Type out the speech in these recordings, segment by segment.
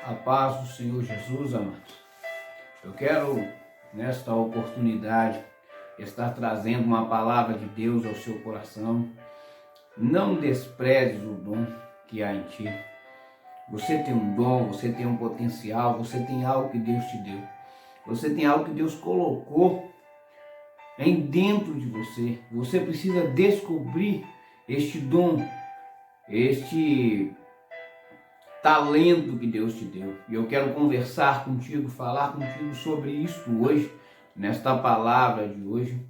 A paz do Senhor Jesus, amados. Eu quero, nesta oportunidade, estar trazendo uma palavra de Deus ao seu coração. Não desprezes o dom que há em ti. Você tem um dom, você tem um potencial, você tem algo que Deus te deu. Você tem algo que Deus colocou em dentro de você. Você precisa descobrir este dom, este talento que Deus te deu. E eu quero conversar contigo, falar contigo sobre isso hoje, nesta palavra de hoje,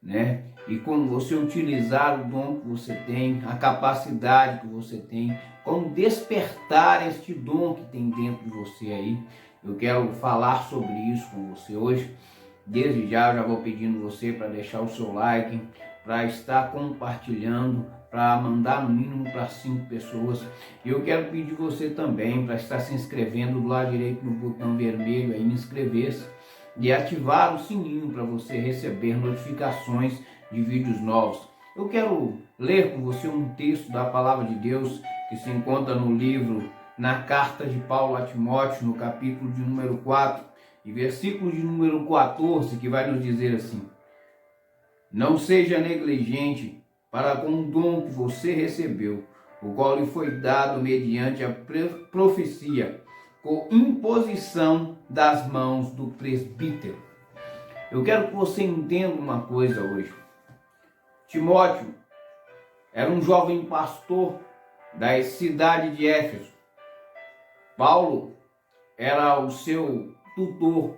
né? E como você utilizar o dom que você tem, a capacidade que você tem, como despertar este dom que tem dentro de você aí. Eu quero falar sobre isso com você hoje. Desde já eu já vou pedindo você para deixar o seu like, para estar compartilhando, para mandar no mínimo para 5 pessoas. E eu quero pedir você também para estar se inscrevendo do lado direito no botão vermelho aí, inscrever-se e ativar o sininho para você receber notificações de vídeos novos. Eu quero ler com você um texto da palavra de Deus que se encontra no livro, na carta de Paulo a Timóteo, no capítulo de número 4 e versículo de número 14, que vai nos dizer assim: não seja negligente para com o dom que você recebeu, o qual lhe foi dado mediante a profecia, com imposição das mãos do presbítero. Eu quero que você entenda uma coisa hoje. Timóteo era um jovem pastor da cidade de Éfeso. Paulo era o seu tutor,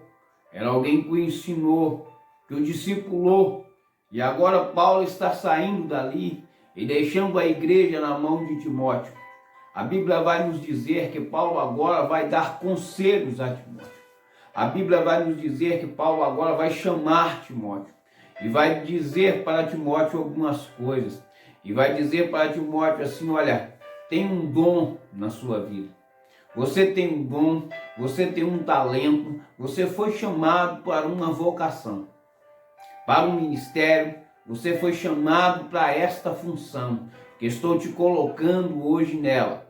era alguém que o ensinou, que o discipulou. E agora Paulo está saindo dali e deixando a igreja na mão de Timóteo. A Bíblia vai nos dizer que Paulo agora vai dar conselhos a Timóteo. A Bíblia vai nos dizer que Paulo agora vai chamar Timóteo e vai dizer para Timóteo algumas coisas. E vai dizer para Timóteo assim: olha, tem um dom na sua vida. Você tem um dom, você tem um talento, você foi chamado para uma vocação, para um ministério, você foi chamado para esta função, que estou te colocando hoje nela.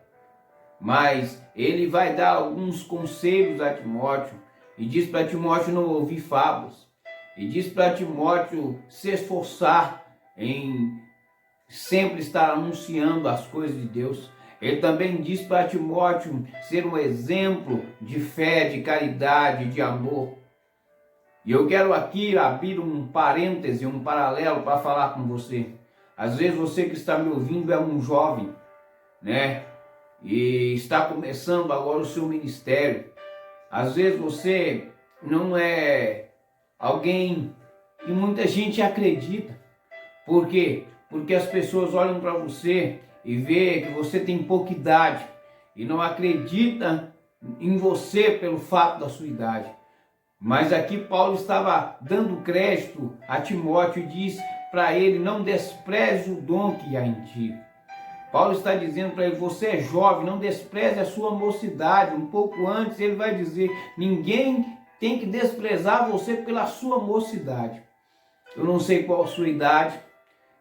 Mas ele vai dar alguns conselhos a Timóteo, e diz para Timóteo não ouvir fábulas, e diz para Timóteo se esforçar em sempre estar anunciando as coisas de Deus. Ele também diz para Timóteo ser um exemplo de fé, de caridade, de amor. E eu quero aqui abrir um parêntese, um paralelo para falar com você. Às vezes você que está me ouvindo é um jovem, né? E está começando agora o seu ministério. Às vezes você não é alguém que muita gente acredita. Por quê? Porque as pessoas olham para você e vê que você tem pouca idade e não acredita em você pelo fato da sua idade. Mas aqui Paulo estava dando crédito a Timóteo e diz para ele: não despreze o dom que há em ti. Paulo está dizendo para ele: você é jovem, não despreze a sua mocidade. Um pouco antes ele vai dizer: ninguém tem que desprezar você pela sua mocidade. Eu não sei qual a sua idade,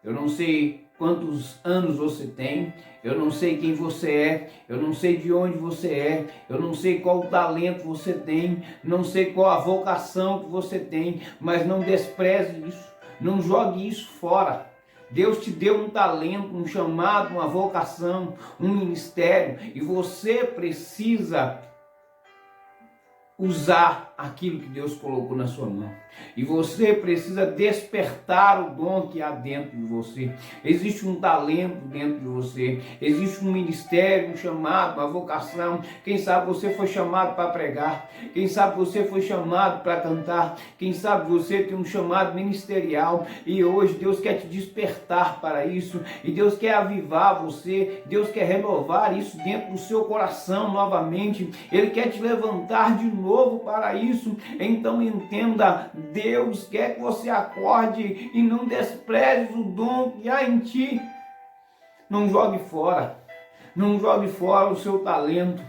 eu não sei quantos anos você tem, eu não sei quem você é, eu não sei de onde você é, eu não sei qual talento você tem, não sei qual a vocação que você tem, mas não despreze isso, não jogue isso fora. Deus te deu um talento, um chamado, uma vocação, um ministério, e você precisa usar aquilo que Deus colocou na sua mão. E você precisa despertar o dom que há dentro de você. Existe um talento dentro de você. Existe um ministério, um chamado, uma vocação. Quem sabe você foi chamado para pregar. Quem sabe você foi chamado para cantar. Quem sabe você tem um chamado ministerial. E hoje Deus quer te despertar para isso. E Deus quer avivar você. Deus quer renovar isso dentro do seu coração novamente. Ele quer te levantar de novo para isso. Então entenda, Deus quer que você acorde e não despreze o dom que há em ti. Não jogue fora. Não jogue fora o seu talento.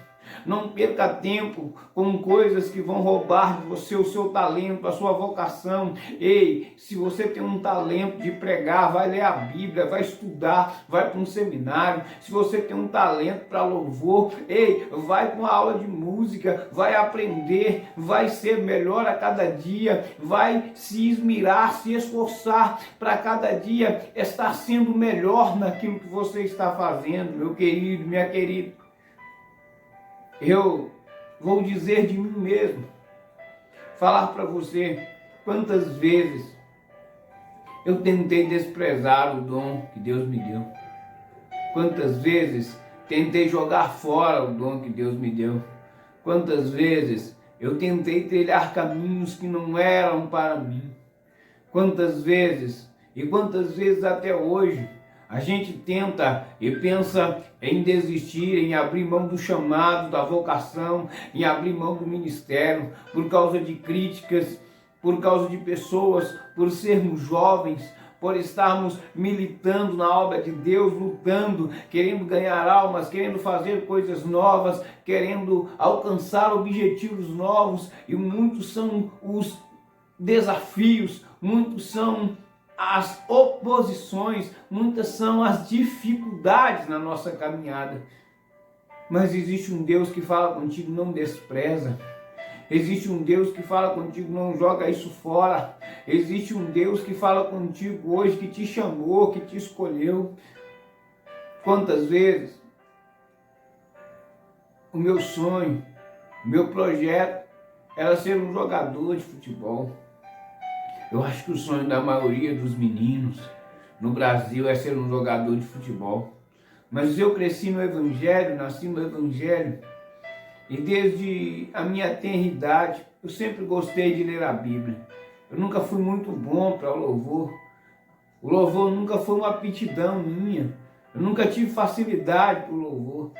Não perca tempo com coisas que vão roubar de você o seu talento, a sua vocação. Ei, se você tem um talento de pregar, vai ler a Bíblia, vai estudar, vai para um seminário. Se você tem um talento para louvor, ei, vai para uma aula de música, vai aprender, vai ser melhor a cada dia, vai se esmerar, se esforçar para cada dia estar sendo melhor naquilo que você está fazendo, meu querido, minha querida. Eu vou dizer de mim mesmo, falar para você quantas vezes eu tentei desprezar o dom que Deus me deu. Quantas vezes tentei jogar fora o dom que Deus me deu. Quantas vezes eu tentei trilhar caminhos que não eram para mim. Quantas vezes, e quantas vezes até hoje, a gente tenta e pensa em desistir, em abrir mão do chamado, da vocação, em abrir mão do ministério, por causa de críticas, por causa de pessoas, por sermos jovens, por estarmos militando na obra de Deus, lutando, querendo ganhar almas, querendo fazer coisas novas, querendo alcançar objetivos novos, e muitos são os desafios, muitos são as oposições, muitas são as dificuldades na nossa caminhada. Mas existe um Deus que fala contigo, não despreza. Existe um Deus que fala contigo, não joga isso fora. Existe um Deus que fala contigo hoje, que te chamou, que te escolheu. Quantas vezes o meu sonho, o meu projeto era ser um jogador de futebol. Eu acho que o sonho da maioria dos meninos no Brasil é ser um jogador de futebol. Mas eu cresci no Evangelho, nasci no Evangelho, e desde a minha tenra idade eu sempre gostei de ler a Bíblia. Eu nunca fui muito bom para o louvor. O louvor nunca foi uma aptidão minha. Eu nunca tive facilidade para o louvor.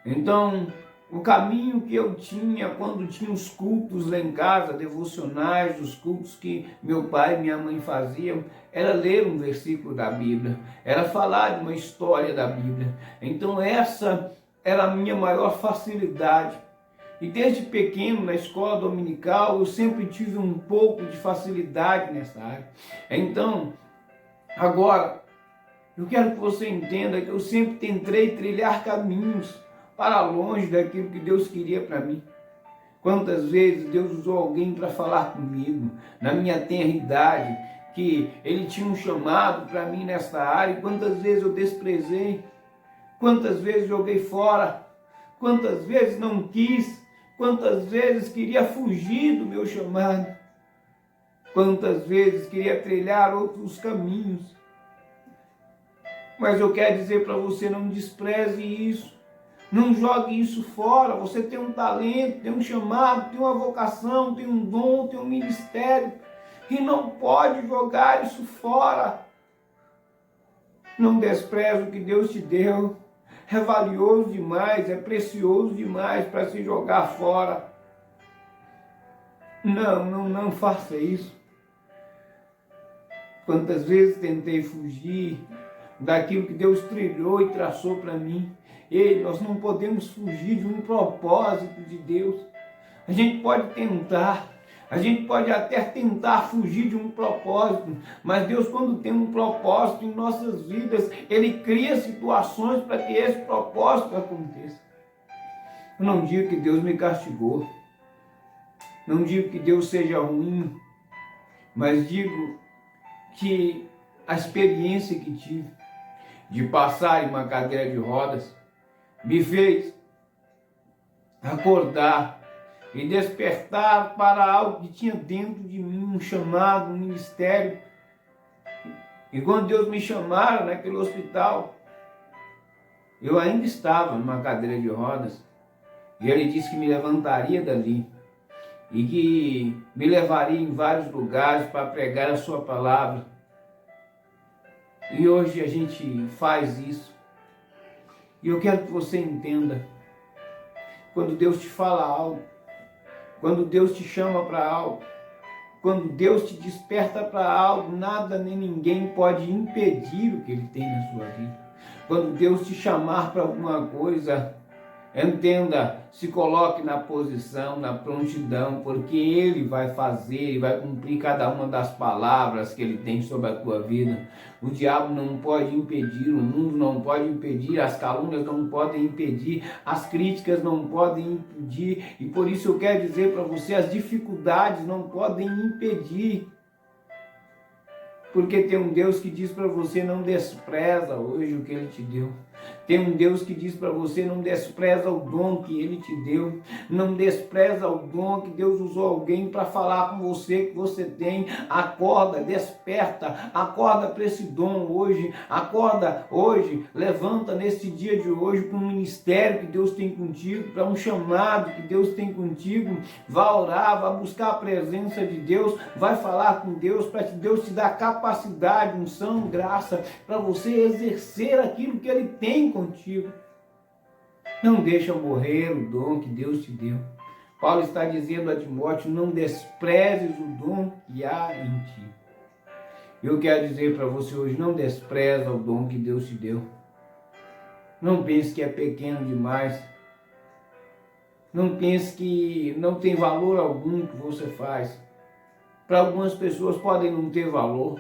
Então, o caminho que eu tinha quando tinha os cultos lá em casa, devocionais, os cultos que meu pai e minha mãe faziam, era ler um versículo da Bíblia, era falar de uma história da Bíblia. Então essa era a minha maior facilidade. E desde pequeno, na escola dominical, eu sempre tive um pouco de facilidade nessa área. Então, agora, eu quero que você entenda que eu sempre tentei trilhar caminhos para longe daquilo que Deus queria para mim. Quantas vezes Deus usou alguém para falar comigo, na minha tenra idade, que Ele tinha um chamado para mim nessa área, e quantas vezes eu desprezei, quantas vezes joguei fora, quantas vezes não quis, quantas vezes queria fugir do meu chamado, quantas vezes queria trilhar outros caminhos. Mas eu quero dizer para você, não despreze isso. Não jogue isso fora. Você tem um talento, tem um chamado, tem uma vocação, tem um dom, tem um ministério. E não pode jogar isso fora. Não despreze o que Deus te deu. É valioso demais, é precioso demais para se jogar fora. Não faça isso. Quantas vezes tentei fugir daquilo que Deus trilhou e traçou para mim. Ei, nós não podemos fugir de um propósito de Deus. A gente pode tentar, a gente pode até tentar fugir de um propósito, mas Deus, quando tem um propósito em nossas vidas, Ele cria situações para que esse propósito aconteça. Eu não digo que Deus me castigou, não digo que Deus seja ruim, mas digo que a experiência que tive de passar em uma cadeira de rodas me fez acordar e despertar para algo que tinha dentro de mim, um chamado, um ministério. E quando Deus me chamaram naquele hospital, eu ainda estava numa cadeira de rodas, e Ele disse que me levantaria dali e que me levaria em vários lugares para pregar a sua palavra. E hoje a gente faz isso. E eu quero que você entenda, quando Deus te fala algo, quando Deus te chama para algo, quando Deus te desperta para algo, nada nem ninguém pode impedir o que Ele tem na sua vida. Quando Deus te chamar para alguma coisa, Entenda, se coloque na posição, na prontidão, porque Ele vai fazer e vai cumprir cada uma das palavras que Ele tem sobre a tua vida. O diabo não pode impedir, o mundo não pode impedir, as calúnias não podem impedir, as críticas não podem impedir, e por isso eu quero dizer para você, as dificuldades não podem impedir. Porque tem um Deus que diz para você, não despreza hoje o que Ele te deu. Tem um Deus que diz para você, não despreza o dom que Ele te deu. Não despreza o dom que Deus usou alguém para falar com você, que você tem. Acorda, desperta, acorda para esse dom hoje. Acorda hoje, levanta nesse dia de hoje para um ministério que Deus tem contigo, para um chamado que Deus tem contigo. Vai orar, vai buscar a presença de Deus, vai falar com Deus, para que Deus te dê capacidade, unção, graça, para você exercer aquilo que Ele tem contigo. Não deixa morrer o dom que Deus te deu. Paulo está dizendo a Timóteo, não desprezes o dom que há em ti. Eu quero dizer para você hoje, não despreza o dom que Deus te deu. Não pense que é pequeno demais. Não pense que não tem valor algum que você faz. Para algumas pessoas podem não ter valor.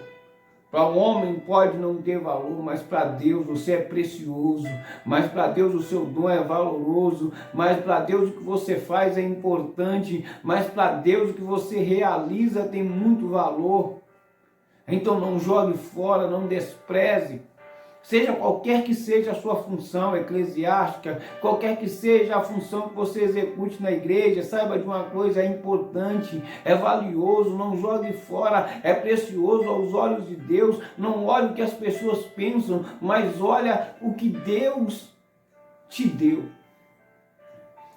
Para o homem pode não ter valor, mas para Deus você é precioso. Mas para Deus o seu dom é valoroso. Mas para Deus o que você faz é importante. Mas para Deus o que você realiza tem muito valor. Então não jogue fora, não despreze. Seja qualquer que seja a sua função eclesiástica, qualquer que seja a função que você execute na igreja, saiba de uma coisa, é importante, é valioso, não jogue fora, é precioso aos olhos de Deus. Não olhe o que as pessoas pensam, mas olha o que Deus te deu.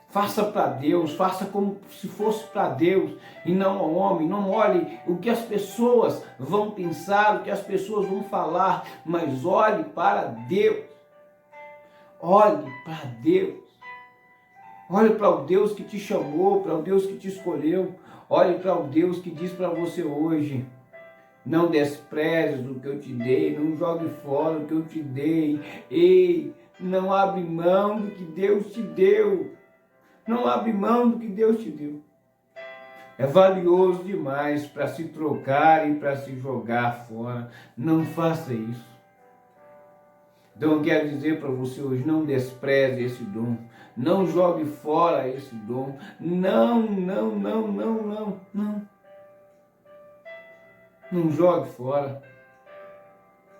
Faça para Deus, faça como se fosse para Deus e não ao homem. Não olhe o que as pessoas vão pensar, o que as pessoas vão falar, mas olhe para Deus. Olhe para Deus. Olhe para o Deus que te chamou, para o Deus que te escolheu. Olhe para o Deus que diz para você hoje, não desprezes o que eu te dei, não jogue fora o que eu te dei. Ei, não abre mão do que Deus te deu. Não abre mão do que Deus te deu. É valioso demais para se trocar e para se jogar fora. Não faça isso. Então eu quero dizer para você hoje, não despreze esse dom. Não jogue fora esse dom. Não. Não jogue fora.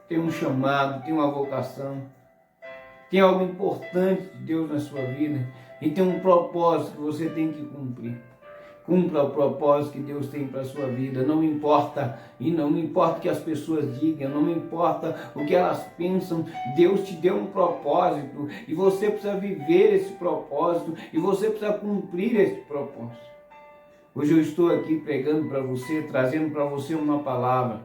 Tem um chamado, tem uma vocação. Tem algo importante de Deus na sua vida. E tem um propósito que você tem que cumprir. Cumpra o propósito que Deus tem para a sua vida. Não importa, e não importa o que as pessoas digam, não importa o que elas pensam. Deus te deu um propósito e você precisa viver esse propósito e você precisa cumprir esse propósito. Hoje eu estou aqui pregando para você, trazendo para você uma palavra.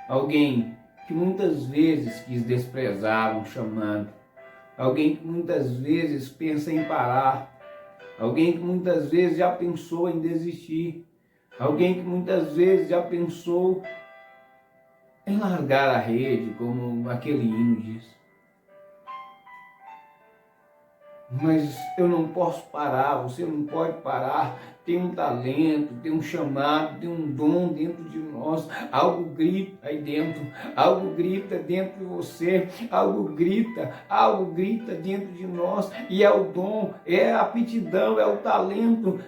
Alguém que muitas vezes quis desprezar um chamado. Alguém que muitas vezes pensa em parar. Alguém que muitas vezes já pensou em desistir. Alguém que muitas vezes já pensou em largar a rede, como aquele hino diz. Mas eu não posso parar, você não pode parar. Tem um talento, tem um chamado, tem um dom dentro de nós. Algo grita aí dentro, algo grita dentro de você, algo grita dentro de nós. E é o dom, é a aptidão, é o talento.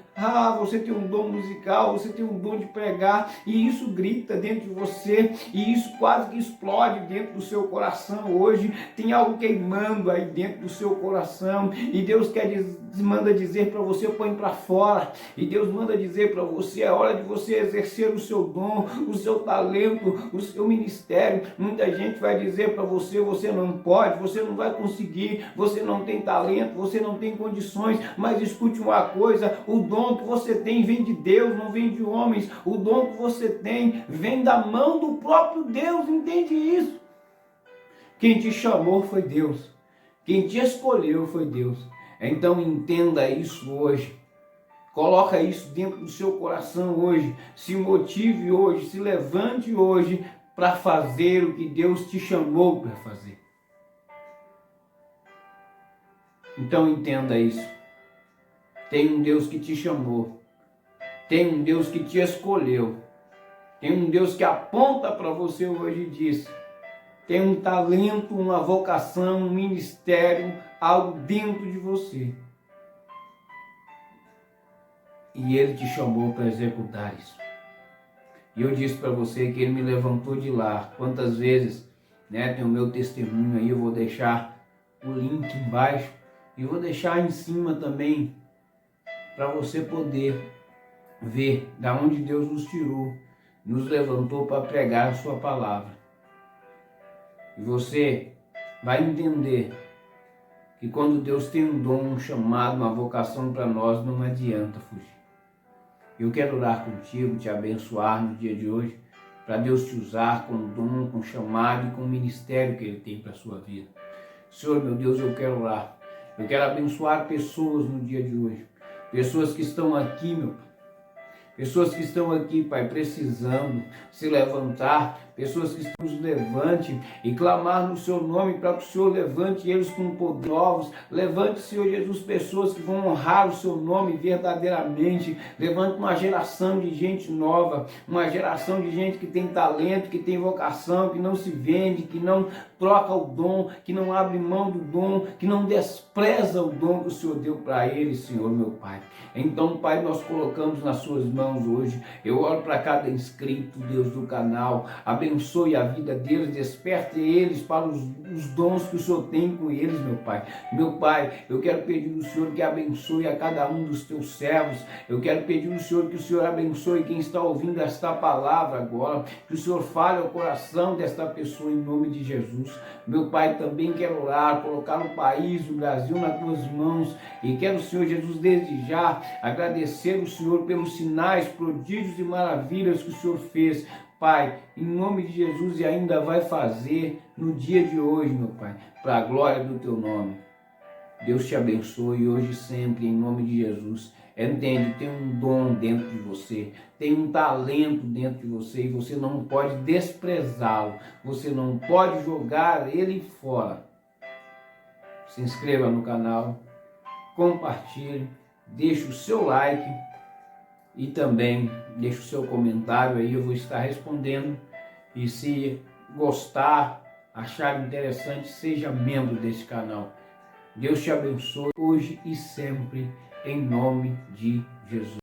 Você tem um dom musical, você tem um dom de pregar, e isso grita dentro de você, e isso quase que explode dentro do seu coração hoje. Tem algo queimando aí dentro do seu coração, e Deus manda dizer para você, põe para fora. E Deus manda dizer para você, é hora de você exercer o seu dom, o seu talento, o seu ministério. Muita gente vai dizer para você, você não pode, você não vai conseguir, você não tem talento, você não tem condições. Mas escute uma coisa, o dom que você tem vem de Deus, não vem de homens. O dom que você tem vem da mão do próprio Deus, entende isso? Quem te chamou foi Deus, quem te escolheu foi Deus. Então entenda isso hoje. Coloca isso dentro do seu coração hoje. Se motive hoje, se levante hoje para fazer o que Deus te chamou para fazer. Então entenda isso. Tem um Deus que te chamou. Tem um Deus que te escolheu. Tem um Deus que aponta para você hoje e diz: tem um talento, uma vocação, um ministério, algo dentro de você. E Ele te chamou para executar isso. E eu disse para você que Ele me levantou de lá. Quantas vezes, tem o meu testemunho aí, eu vou deixar o link embaixo. E vou deixar em cima também, para você poder ver da onde Deus nos tirou, nos levantou para pregar a sua palavra. E você vai entender que quando Deus tem um dom, um chamado, uma vocação para nós, não adianta fugir. Eu quero orar contigo, te abençoar no dia de hoje, para Deus te usar com dom, com chamado e com ministério que Ele tem para a sua vida. Senhor, meu Deus, eu quero orar. Eu quero abençoar pessoas no dia de hoje. Pessoas que estão aqui, meu Pai. Pessoas que estão aqui, Pai, precisando se levantar. Pessoas que estão nos levante e clamar no Seu nome para que o Senhor levante eles com poder novos. Levante, Senhor Jesus, pessoas que vão honrar o Seu nome verdadeiramente. Levante uma geração de gente nova, uma geração de gente que tem talento, que tem vocação, que não se vende, que não troca o dom, que não abre mão do dom, que não despreza o dom que o Senhor deu para eles, Senhor, meu Pai. Então, Pai, nós colocamos nas Suas mãos hoje. Eu oro para cada inscrito, Deus, do canal. Abençoe a vida deles, desperte eles para os dons que o Senhor tem com eles, meu Pai. Meu Pai, eu quero pedir ao Senhor que abençoe a cada um dos Teus servos. Eu quero pedir ao Senhor que o Senhor abençoe quem está ouvindo esta palavra agora. Que o Senhor fale ao coração desta pessoa em nome de Jesus. Meu Pai, também quero orar, colocar o país, o Brasil nas Tuas mãos. E quero, Senhor Jesus, desde já agradecer o Senhor pelos sinais, prodígios e maravilhas que o Senhor fez. Pai, em nome de Jesus, e ainda vai fazer no dia de hoje, meu Pai, para a glória do Teu nome. Deus te abençoe hoje e sempre, em nome de Jesus. Entende, tem um dom dentro de você, tem um talento dentro de você e você não pode desprezá-lo, você não pode jogar ele fora. Se inscreva no canal, compartilhe, deixe o seu like e também deixe o seu comentário aí, eu vou estar respondendo. E se gostar, achar interessante, seja membro desse canal. Deus te abençoe hoje e sempre, em nome de Jesus.